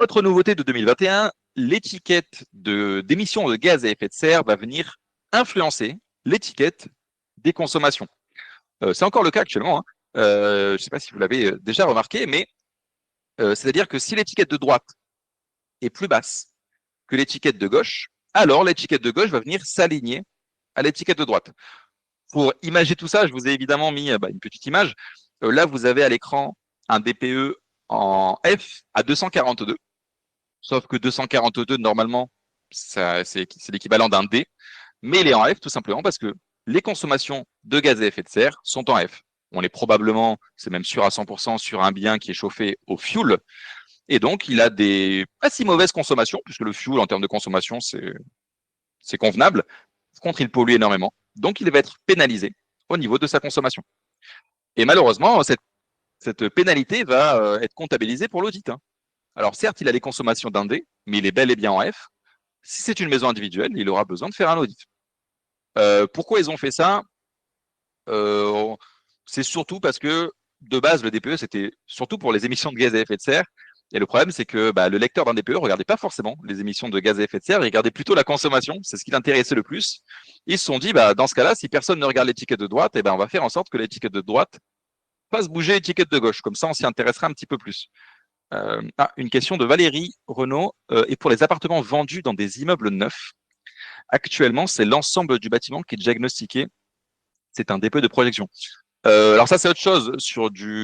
Autre nouveauté de 2021, l'étiquette d'émissions de gaz à effet de serre va venir influencer l'étiquette des consommations. C'est encore le cas actuellement, hein. Je ne sais pas si vous l'avez déjà remarqué, mais c'est-à-dire que si l'étiquette de droite est plus basse que l'étiquette de gauche, alors l'étiquette de gauche va venir s'aligner à l'étiquette de droite. Pour imager tout ça, je vous ai évidemment mis une petite image. Là, vous avez à l'écran un DPE en F à 242, sauf que 242, normalement, c'est l'équivalent d'un D, mais il est en F tout simplement parce que les consommations de gaz à effet de serre sont en F. On est probablement, c'est même sûr à 100%, sur un bien qui est chauffé au fioul, et donc il a des pas si mauvaises consommations, puisque le fioul en termes de consommation, c'est convenable. Par contre, il pollue énormément, donc il va être pénalisé au niveau de sa consommation. Et malheureusement, cette pénalité va être comptabilisée pour l'audit, hein. Alors certes, il a les consommations d'un D, mais il est bel et bien en F. Si c'est une maison individuelle, il aura besoin de faire un audit. Pourquoi ils ont fait ça? euh, C'est surtout parce que de base, le DPE, c'était surtout pour les émissions de gaz à effet de serre. Et le problème, c'est que le lecteur d'un DPE ne regardait pas forcément les émissions de gaz à effet de serre, il regardait plutôt la consommation, c'est ce qui l'intéressait le plus. Ils se sont dit, dans ce cas-là, si personne ne regarde l'étiquette de droite, on va faire en sorte que l'étiquette de droite fasse bouger l'étiquette de gauche. Comme ça, on s'y intéressera un petit peu plus. Une question de Valérie Renaud. Et pour les appartements vendus dans des immeubles neufs, actuellement, c'est l'ensemble du bâtiment qui est diagnostiqué. C'est un DPE de projection. Alors ça, c'est autre chose sur du